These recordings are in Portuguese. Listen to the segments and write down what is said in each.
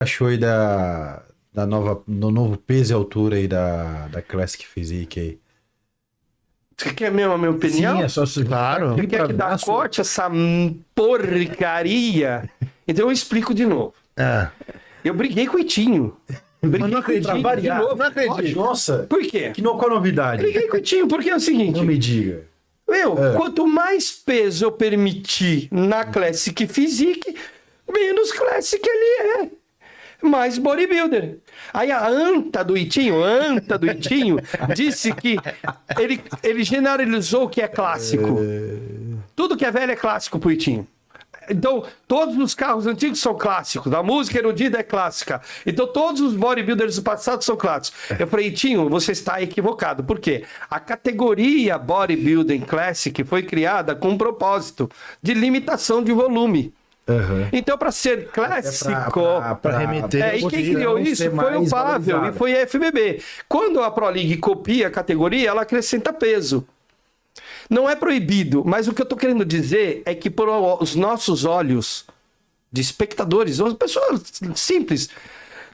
Achou aí do novo peso e altura aí da Classic Physique aí? Você quer mesmo a minha opinião? Sim, é só... Claro. Você quer que dá corte essa porcaria? Então eu explico de novo. Eu briguei com o Itinho. Mas não acredito. com o Itinho de novo. Não acredito. Nossa, Por quê? qual novidade? Briguei com o Itinho porque é o seguinte. Não me diga. Quanto mais peso eu permitir na Classic Physique, menos Classic ele é. Mais bodybuilder. Aí a anta do Itinho disse que ele generalizou o que é clássico. Tudo que é velho é clássico pro Itinho. Então, todos os carros antigos são clássicos. A música erudita é clássica. Então, todos os bodybuilders do passado são clássicos. Eu falei, Itinho, você está equivocado. Por quê? A categoria Bodybuilding Classic foi criada com um propósito de limitação de volume. Uhum. Então, para ser clássico, Pra remeter. e quem criou isso foi o Pavel e foi a FBB. Quando a Pro League copia a categoria, ela acrescenta peso. Não é proibido, mas o que eu estou querendo dizer é que por os nossos olhos de espectadores, uma pessoa simples,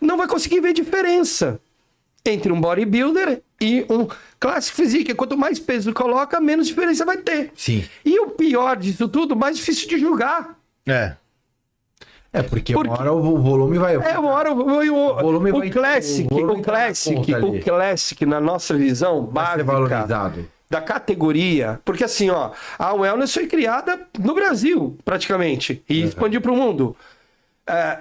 não vai conseguir ver diferença entre um bodybuilder e um Classic Physique. Quanto mais peso coloca, menos diferença vai ter. Sim. E o pior disso tudo, mais difícil de julgar. Porque uma hora o volume vai... Uma hora volume vai... o Classic, na nossa visão vai ser valorizado. da categoria, porque assim, ó, a Wellness foi criada no Brasil, praticamente, e expandiu para o mundo.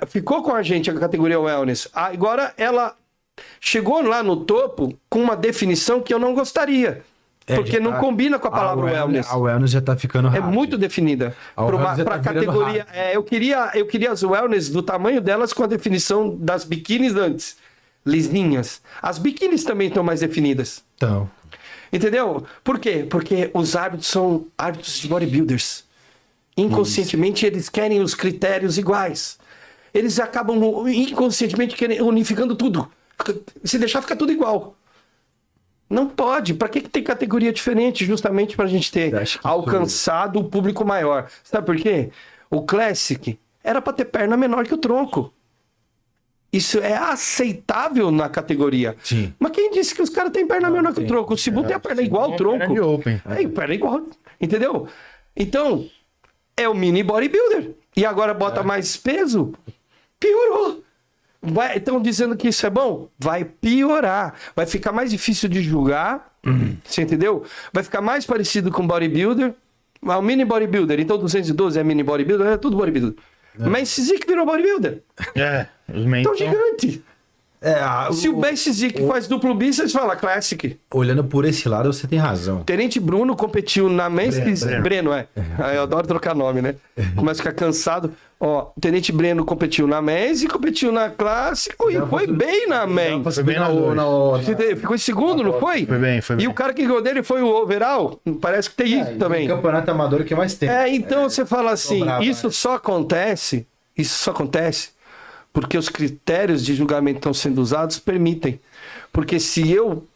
Ficou com a gente a categoria Wellness. Agora ela chegou lá no topo com uma definição que eu não gostaria. Porque não combina com a palavra wellness. A wellness já tá ficando É hard. muito definida. Para a categoria. Eu queria as wellness do tamanho delas com a definição das biquínis antes. Lisinhas. As biquínis também estão mais definidas. Então. Entendeu? Por quê? Porque os árbitros são árbitros de bodybuilders. Inconscientemente eles querem os critérios iguais. Eles acabam inconscientemente unificando tudo. Se deixar, fica tudo igual. Não pode. Para que tem categoria diferente? Justamente para a gente ter alcançado o público maior. Sabe por quê? O Classic era para ter perna menor que o tronco. Isso é aceitável na categoria. Sim. Mas quem disse que os caras têm perna menor que o tronco? O Cibu tem a perna igual ao tronco. Perna igual. Entendeu? Então, é o mini bodybuilder. E agora bota mais peso? Piorou. Estão dizendo que isso é bom? Vai piorar. Vai ficar mais difícil de julgar. Você entendeu? Vai ficar mais parecido com bodybuilder. O mini bodybuilder. Então 212 é mini bodybuilder. É tudo bodybuilder. Mas Physique virou bodybuilder. Então gigante. Se o Ben Physique faz duplo bíceps, fala Classic. Olhando por esse lado, você tem razão. Tenente Bruno competiu na Men's Breno, eu adoro trocar nome, né? Começa a ficar cansado. Ó, o Tenente Breno competiu na Men's e competiu na Clássico e foi bem na Men's. Foi bem Ficou em segundo, não foi? Foi bem. E o cara que ganhou dele foi o overall. Parece que tem isso também. Campeonato amador que mais tem. Então você fala assim, isso só acontece porque os critérios de julgamento que estão sendo usados permitem. Porque se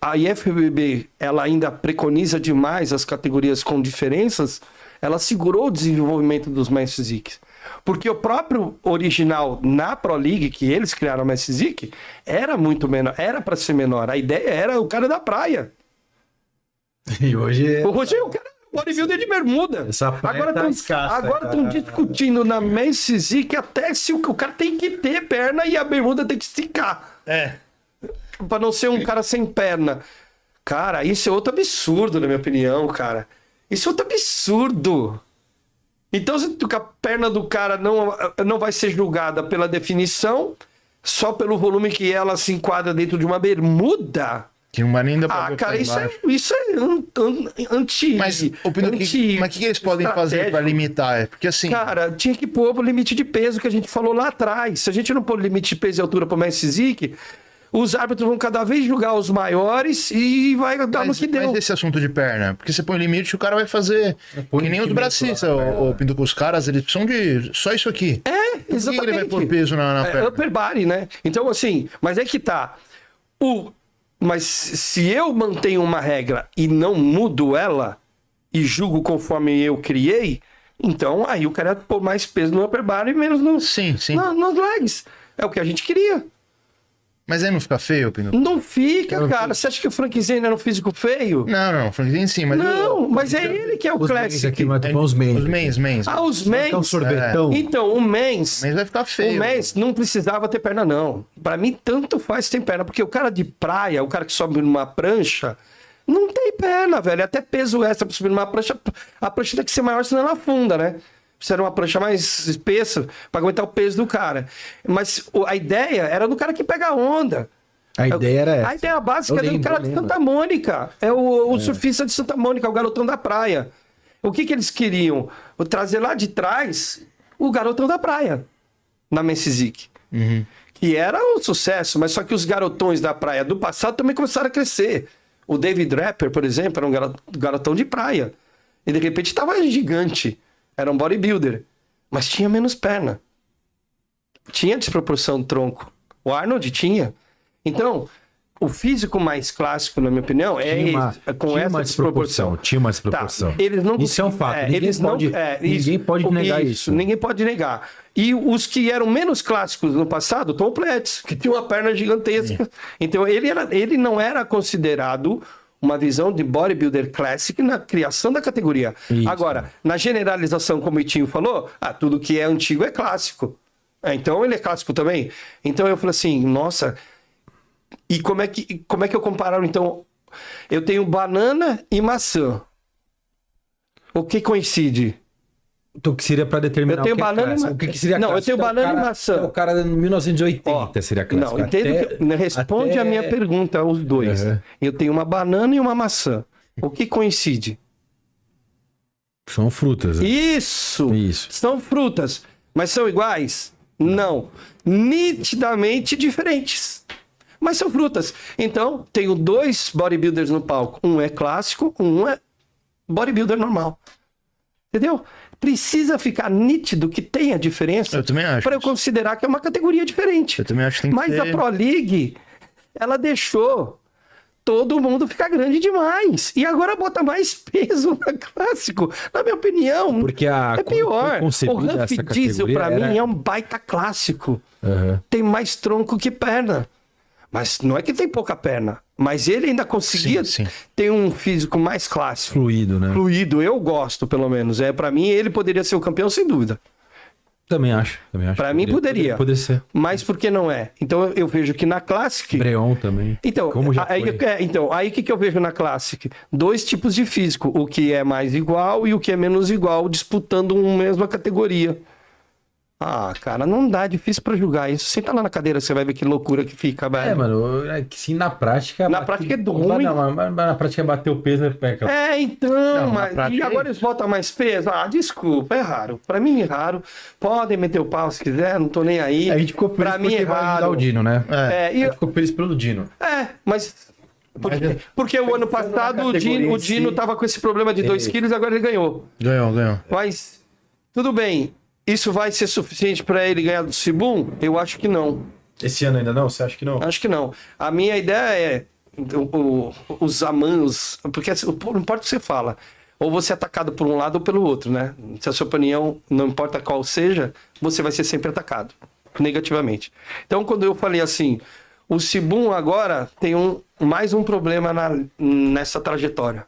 a IFBB ela ainda preconiza demais as categorias com diferenças, ela segurou o desenvolvimento dos Men's Physique. Porque o próprio original na Pro League, que eles criaram a Men's Physique, era muito menor, era para ser menor. A ideia era o cara da praia. E hoje... Hoje é o cara bodybuilder de bermuda. Agora estão discutindo na Men's Physique até se o cara tem que ter perna e a bermuda tem que esticar. Pra não ser um cara sem perna. Cara, isso é outro absurdo, na minha opinião, cara. Isso é outro absurdo. Então, se a perna do cara não vai ser julgada pela definição, só pelo volume que ela se enquadra dentro de uma bermuda... Que não vai nem dar pra ver cara, isso é anti... Mas o que eles podem fazer para limitar? Porque assim... Cara, tinha que pôr o limite de peso que a gente falou lá atrás. Se a gente não pôr limite de peso e altura para o Men's Physique, os árbitros vão cada vez julgar os maiores e vai dar no que deu. Mas esse assunto de perna, porque você põe limite, o cara vai fazer que nem os bracistas, o Pinto, com os caras, eles precisam de só isso aqui. Exatamente. Por que ele vai pôr peso na perna? Upper body, né? Então, assim, mas é que tá. Mas se eu mantenho uma regra e não mudo ela e julgo conforme eu criei, então aí o cara pôr mais peso no upper body e menos nos legs. É o que a gente queria. Mas aí não fica feio, Pinto? Não fica, cara. Você acha que o Frank Zane era um físico feio? Não, Franklin sim, mas... Não, mas é ele que é o Os mens classic. aqui, mas os mens. Os mens. Ah, os Que é um mens. sorvetão. Então, o mens... Mas vai ficar feio. O mens não precisava ter perna, não. Pra mim, tanto faz se tem perna. Porque o cara de praia, o cara que sobe numa prancha, não tem perna, velho. Até peso extra pra subir numa prancha. A prancha tem que ser maior, senão ela afunda, né? Precisa de uma prancha mais espessa pra aguentar o peso do cara. Mas a ideia era do cara que pega a onda. A ideia era essa. A ideia básica é do cara de Santa Mônica. É o surfista de Santa Mônica, o garotão da praia. O que eles queriam? Trazer lá de trás o garotão da praia, na Men's Physique. Que era um sucesso, mas só que os garotões da praia do passado também começaram a crescer. O David Draper, por exemplo, era um garotão de praia. E de repente estava gigante. Era um bodybuilder. Mas tinha menos perna. Tinha desproporção do tronco. O Arnold tinha. Então, o físico mais clássico, na minha opinião, com essa desproporção. Tinha uma desproporção. Tá, eles não, isso é um fato. Ninguém pode negar isso. Ninguém pode negar. E os que eram menos clássicos no passado, Tom Platz, que tinha uma perna gigantesca. Sim. Então, ele não era considerado uma visão de bodybuilder classic na criação da categoria. Isso. Agora, na generalização, como o Itinho falou, tudo que é antigo é clássico. Então, ele é clássico também. Então, eu falei assim, nossa... E como é que eu comparo, então? Eu tenho banana e maçã. O que coincide? O que seria para determinar eu tenho o que banana é clássico? O que seria não, clássico? eu tenho banana e maçã. O cara de 1980 seria clássico. Não, entende? Responde a minha pergunta, os dois. Eu tenho uma banana e uma maçã. O que coincide? São frutas. Né? Isso! São frutas. Mas são iguais? Não. Nitidamente diferentes. Mas são frutas. Então, tenho 2 bodybuilders no palco. Um é clássico, um é bodybuilder normal. Entendeu? Precisa ficar nítido que tem a diferença. Eu também acho. Para eu considerar que é uma categoria diferente. Eu também acho que tem que Mas ter... a Pro League, ela deixou todo mundo ficar grande demais. E agora bota mais peso na clássico. Na minha opinião, porque é pior. O Huff Diesel, para mim, é um baita clássico. Tem mais tronco que perna. Mas não é que tem pouca perna. Mas ele ainda conseguia ter um físico mais clássico. Fluido, né? Fluido, eu gosto, pelo menos. Para mim, ele poderia ser o campeão, sem dúvida. Também acho. Para mim, poderia. Poderia ser. Mas por que não é? Então, eu vejo que na Classic... Breon também. Então, como já aí, o que eu vejo na Classic? 2 tipos de físico. O que é mais igual e o que é menos igual, disputando uma mesma categoria. Cara, não dá, é difícil pra julgar isso. Senta lá na cadeira, você vai ver que loucura que fica, velho. Mano, sim, na prática... Na prática é ruim. Mas na prática é bater o peso, né? Então, não, mas... E agora eles botam mais peso? Desculpa, é raro. Pra mim é raro. Podem meter o pau se quiser, não tô nem aí. A gente ficou feliz pra mim é vai ajudar raro. o Dino, né? A gente ficou feliz pelo Dino. Mas... Porque o ano passado o Dino tava com esse problema de 2 quilos e agora ele ganhou. Ganhou. Mas, tudo bem. Isso vai ser suficiente para ele ganhar do Sibum? Eu acho que não. Esse ano ainda não? Você acha que não? Acho que não. A minha ideia é os amanhos... Porque não importa o que você fala. Ou você é atacado por um lado ou pelo outro, né? Se a sua opinião, não importa qual seja, você vai ser sempre atacado. Negativamente. Então, quando eu falei assim... O Sibum agora tem mais um problema nessa trajetória.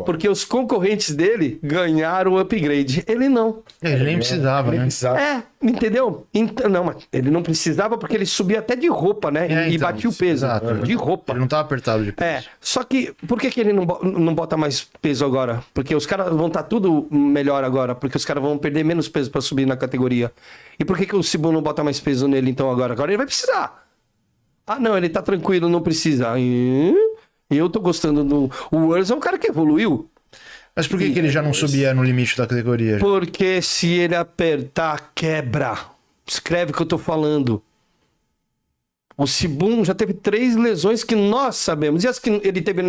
Porque os concorrentes dele ganharam o upgrade. Ele não. Ele nem precisava, né? Entendeu? Então, não, mas ele não precisava porque ele subia até de roupa, né? E batia o peso. Exato. De roupa. Ele não estava apertado de peso. Só que, por que ele não bota mais peso agora? Porque os caras vão estar tudo melhor agora. Porque os caras vão perder menos peso para subir na categoria. E por que o Sibum não bota mais peso nele, então, agora? Agora ele vai precisar. Não, ele tá tranquilo, não precisa. Eu tô gostando do... O Worlds é um cara que evoluiu. Mas por que ele já não subia no limite da categoria? Porque se ele apertar, quebra. Escreve o que eu tô falando. O Sibum já teve 3 lesões que nós sabemos. E as que ele teve...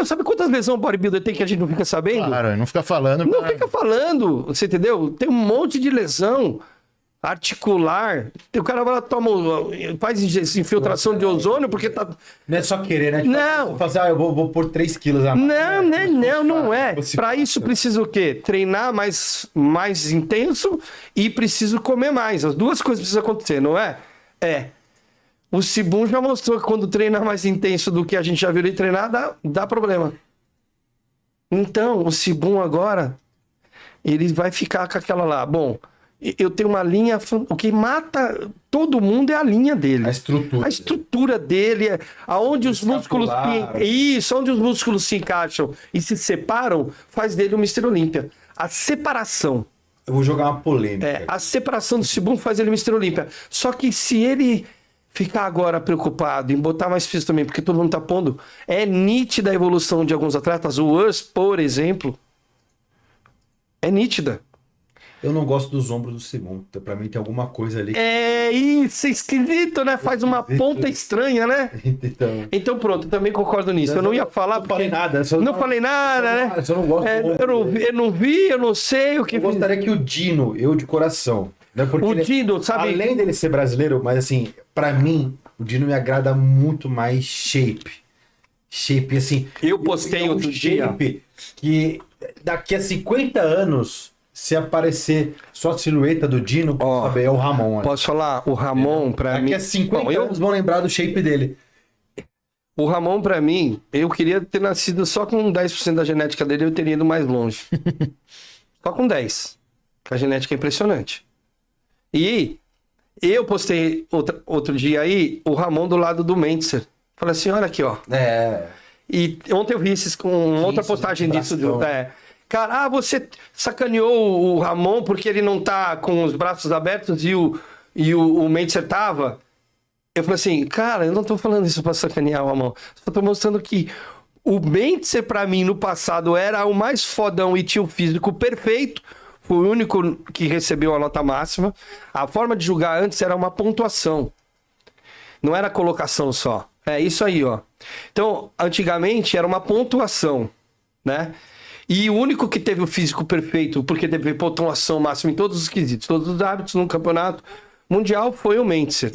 sabe quantas lesões o bodybuilder tem que a gente não fica sabendo? Claro, não fica falando. Não fica falando, você entendeu? Tem um monte de lesão articular, o cara vai lá, faz infiltração de ozônio porque tá... Não é só querer, né? Não. Fazer, eu vou pôr 3 quilos a mais. Não é. Para isso precisa o quê? Treinar mais intenso e preciso comer mais. As duas coisas precisam acontecer, não é? O Sibum já mostrou que quando treinar mais intenso do que a gente já viu ele treinar, dá problema. Então, o Sibum agora, ele vai ficar com aquela lá. Bom, eu tenho uma linha... O que mata todo mundo é a linha dele. A estrutura. A estrutura dele, aonde os músculos... Isso, onde os músculos se encaixam e se separam, faz dele o Mr. Olímpia. A separação. Eu vou jogar uma polêmica. A separação do Sibum faz ele Mr. Olímpia. Só que se ele ficar agora preocupado em botar mais peso também, porque todo mundo tá pondo, é nítida a evolução de alguns atletas. O Urs, por exemplo, é nítida. Eu não gosto dos ombros do Sibum. Então, pra mim tem alguma coisa ali. Isso, é esquisito, né? Faz uma ponta estranha, né? Então pronto, eu também concordo nisso. Eu não ia falar... Não falei nada. Não falei nada, né? Eu não gosto eu não vi, eu não sei o que... Eu gostaria que o Dino, eu de coração... Né? Porque o Dino, sabe... Além dele ser brasileiro, mas assim, pra mim, o Dino me agrada muito mais shape. Shape, assim... Eu postei outro dia... Shape que daqui a 50 anos... Se aparecer só a silhueta do Dino, saber, é o Ramon. Posso falar? O Ramon, pra mim... Daqui a 50 anos vão lembrar do shape dele. O Ramon, pra mim, eu queria ter nascido só com 10% da genética dele, eu teria ido mais longe. Só com 10%. A genética é impressionante. E eu postei outro dia aí, o Ramon do lado do Mentzer. Falei assim, olha aqui, ó. E ontem eu vi com outra postagem disso. Cara, você sacaneou o Ramon porque ele não tá com os braços abertos e o Mentzer tava. Eu falei assim, cara, eu não tô falando isso pra sacanear o Ramon. Só tô mostrando que o Mentzer, pra mim, no passado, era o mais fodão e tinha o físico perfeito. Foi o único que recebeu a nota máxima. A forma de julgar antes era uma pontuação. Não era colocação só. É isso aí, ó. Então, antigamente era uma pontuação, né? E o único que teve o físico perfeito, porque teve pontuação máxima em todos os quesitos, todos os árbitros no campeonato mundial, foi o Mentzer.